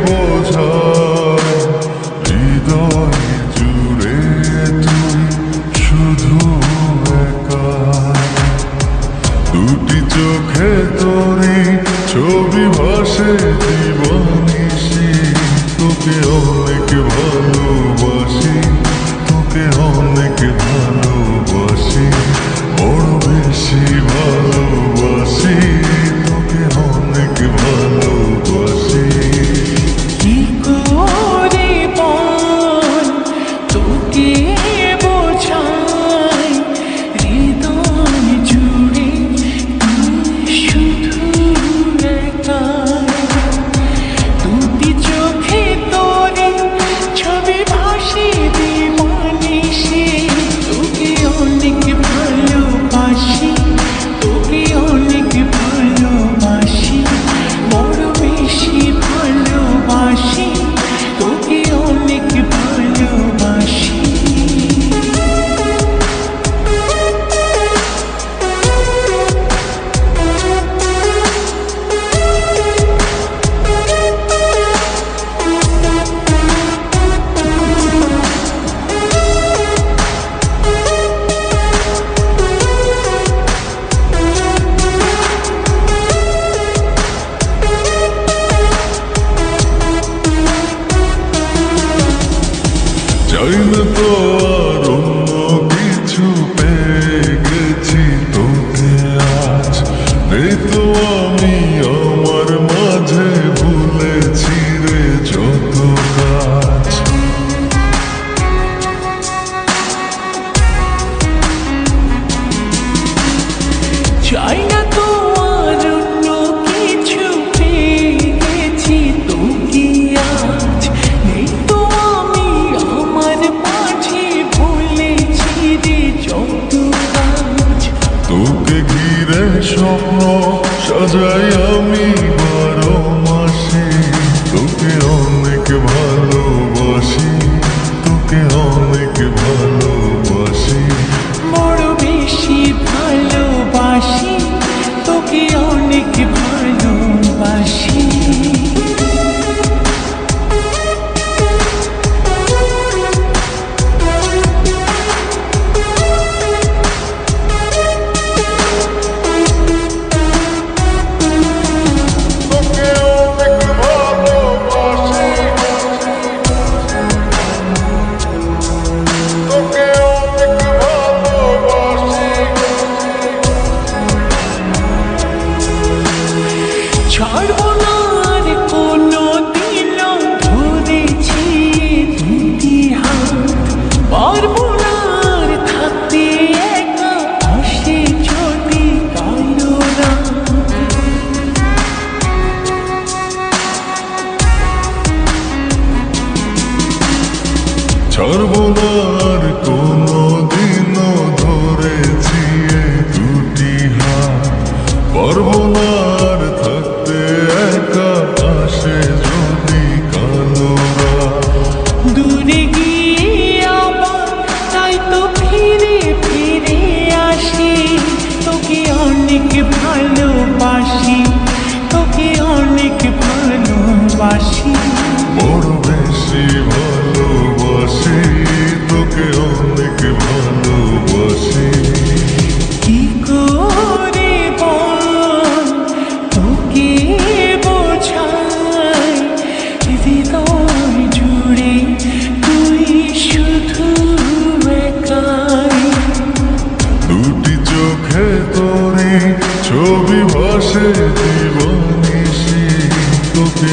বোঝায় হৃদয় জুড়ে তুই শুধু একা। দুটি চোখে তোরে ছবি ভাসে দিবানিশি, তোকে অনেক ভালোবাসি, তোকে অনেক ভালোবাসি, বড় বেশি ভালোবাসি, তোকে অনেক ভালোবাসি। কি করে বল তোকে বোঝাই হৃদয় জুড়ে তুই শুধু একা। দুটি চোখে তোরে ছবি ভাসে দিবানিশি, তোকে অনেক ভালোবাসি, তোকে অনেক ভালোবাসি, বড় বেশি ভালোবাসি, তোকে অনেক ভালোবাসি। চাই না তো আর অন্য কিছু, পেয়ে গেছি তোকে আজ। নেই তো আমি আমার মাঝে, ভুলেছি রে যত কাজ। চাই না তো আর অন্য কিছু, পেয়ে গেছি তোকে আজ। নেই তো আমি আমার মাঝে, ভুলেছি রে যত কাজ। তোকে ঘিরে স্বপ্ন সাজাই আমি 12 মাসে, তোকে অনেক ভালোবাসি, তোকে অনেক ভালোবাসি, বড় বেশি ভালোবাসি, তোকে অনেক ভালোবাসি। তোকে অনেক ভালোবাসি, তোকে অনেক ভালোবাসি। ছাড়বো না আর কোনো দিনও, ধরেছি দুটি হাত। পারবো না আর থাকতে একা, আসে যদি কালো রাত। ছাড়বো না আর কোনো দিনও, ধরেছি এই দুটি হাত। পারবো না আর থাকতে একা, আসে যদি কালো রাত। দূরে গিয়ে আবার তাই তো ফিরে ফিরে আসি, তোকে অনেক ভালোবাসি, তোকে অনেক ভালোবাসি, বড় বেশি ভালোবাসি, তোকে অনেক ভালোবাসি। কি করে বল তোকে বোঝাই হৃদয় জুড়ে তুই শুধু একাই। দুটি চোখে তোরে ছবি ভাসে দিবানিশি, তোকে